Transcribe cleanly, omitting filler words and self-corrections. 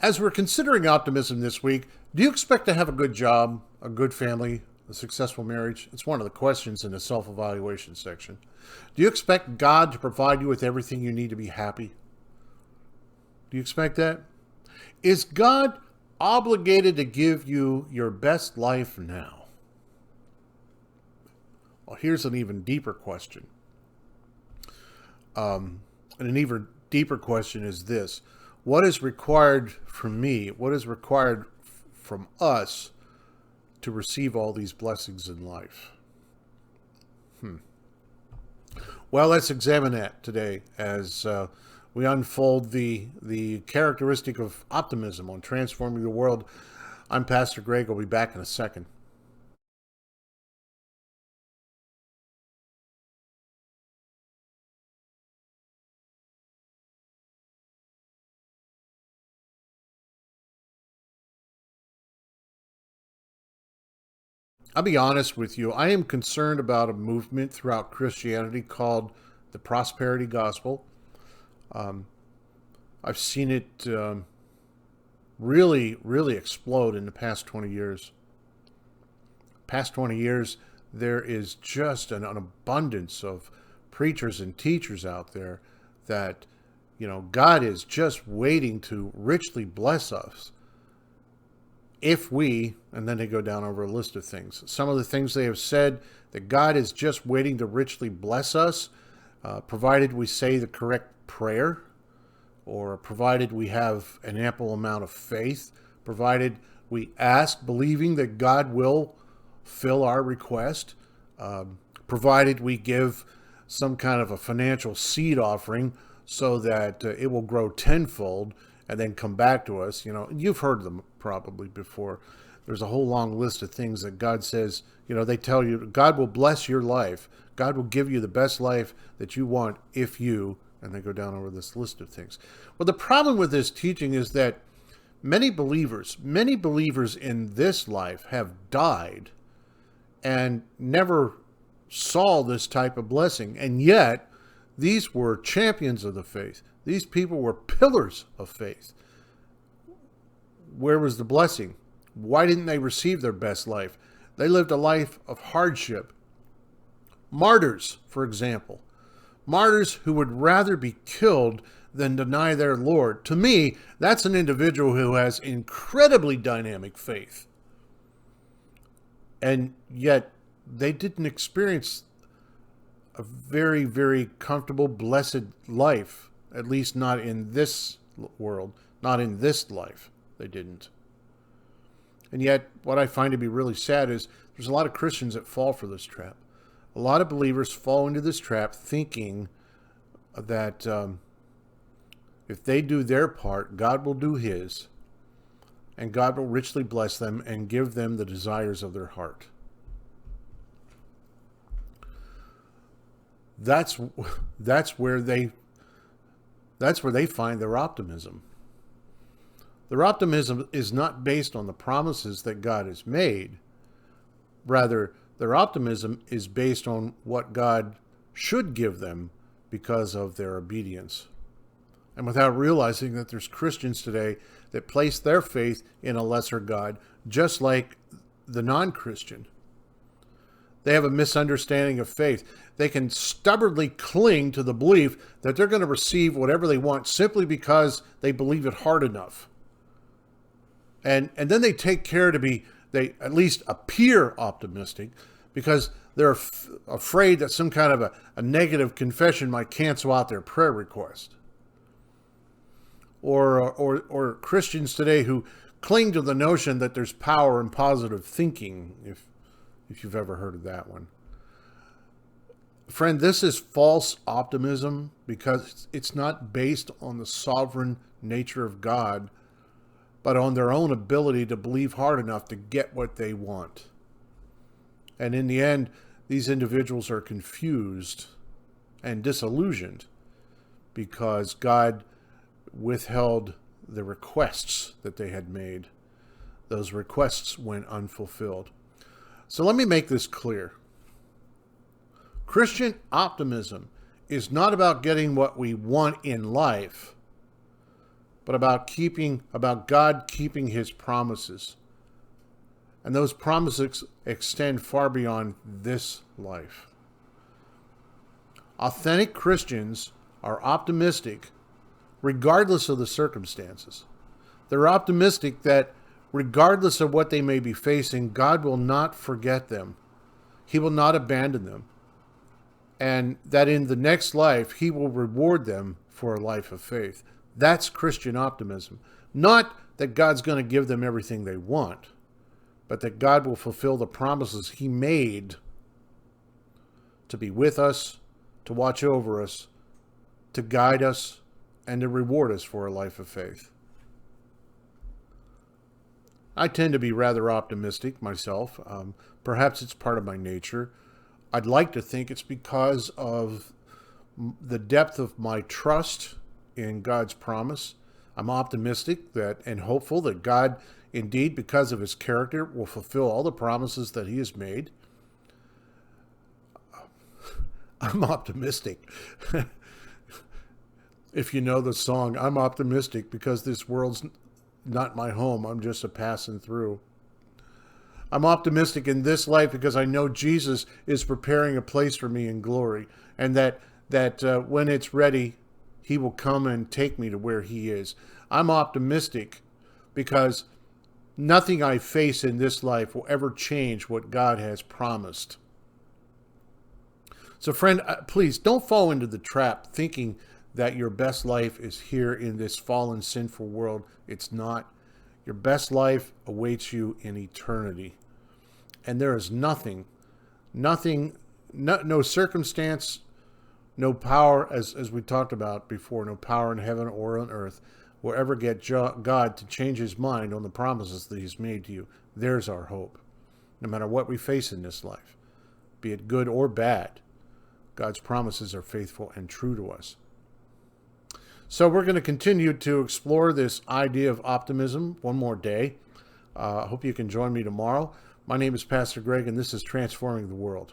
As we're considering optimism this week, do you expect to have a good job, a good family, a successful marriage? It's one of the questions in the self-evaluation section. Do you expect God to provide you with everything you need to be happy? Do you expect that? Is God obligated to give you your best life now? Well, here's an even deeper question. And an even deeper question is this. What is required from me? What is required from us to receive all these blessings in life? Well, let's examine that today as we unfold the characteristic of optimism on Transforming the World. I'm Pastor Greg. I'll be back in a second. I'll be honest with you. I am concerned about a movement throughout Christianity called the prosperity gospel. I've seen it really explode in the past 20 years. Past 20 years, there is just an abundance of preachers and teachers out there that, God is just waiting to richly bless us. If we, and then they go down over a list of things. Some of the things they have said, that God is just waiting to richly bless us, provided we say the correct prayer, or provided we have an ample amount of faith, provided we ask believing that God will fill our request, provided we give some kind of a financial seed offering so that it will grow tenfold and then come back to us. You've heard them probably before. There's a whole long list of things that God says, they tell you, God will bless your life. God will give you the best life that you want if you, and they go down over this list of things. Well, the problem with this teaching is that many believers in this life have died and never saw this type of blessing. And yet, these were champions of the faith. These people were pillars of faith. Where was the blessing? Why didn't they receive their best life? They lived a life of hardship. Martyrs, for example. Martyrs who would rather be killed than deny their Lord. To me, that's an individual who has incredibly dynamic faith. And yet, they didn't experience a very, very comfortable, blessed life. At least not in this world, not in this life. They didn't. And yet, what I find to be really sad is there's a lot of Christians that fall for this trap. A lot of believers fall into this trap thinking that if they do their part, God will do his, and God will richly bless them and give them the desires of their heart. That's where they find their optimism. Their optimism is not based on the promises that God has made. Rather, their optimism is based on what God should give them because of their obedience. And without realizing that there's Christians today that place their faith in a lesser God, just like the non-Christian. They have a misunderstanding of faith. They can stubbornly cling to the belief that they're going to receive whatever they want simply because they believe it hard enough. And then they take care they at least appear optimistic because they're afraid that some kind of a negative confession might cancel out their prayer request. Or Christians today who cling to the notion that there's power in positive thinking, if you've ever heard of that one. Friend, this is false optimism because it's not based on the sovereign nature of God, but on their own ability to believe hard enough to get what they want. And in the end, these individuals are confused and disillusioned because God withheld the requests that they had made. Those requests went unfulfilled. So let me make this clear. Christian optimism is not about getting what we want in life, but about God keeping his promises. And those promises extend far beyond this life. Authentic Christians are optimistic regardless of the circumstances. They're optimistic that regardless of what they may be facing, God will not forget them. He will not abandon them. And that in the next life, he will reward them for a life of faith. That's Christian optimism. Not that God's going to give them everything they want, but that God will fulfill the promises he made to be with us, to watch over us, to guide us, and to reward us for a life of faith. I tend to be rather optimistic myself. Perhaps it's part of my nature. I'd like to think it's because of the depth of my trust in God's promise. I'm optimistic that and hopeful that God, indeed, because of his character, will fulfill all the promises that he has made. I'm optimistic. If you know the song, I'm optimistic because this world's not my home. I'm just a passing through. I'm optimistic in this life because I know Jesus is preparing a place for me in glory, and that when it's ready, he will come and take me to where he is. I'm optimistic because nothing I face in this life will ever change what God has promised. So friend, please don't fall into the trap thinking that your best life is here in this fallen, sinful world. It's not. Your best life awaits you in eternity. And there is nothing, no circumstance, no power, as we talked about before, no power in heaven or on earth will ever get God to change his mind on the promises that he's made to you. There's our hope. No matter what we face in this life, be it good or bad, God's promises are faithful and true to us. So we're going to continue to explore this idea of optimism one more day. I hope you can join me tomorrow. My name is Pastor Greg, and this is Transforming the World.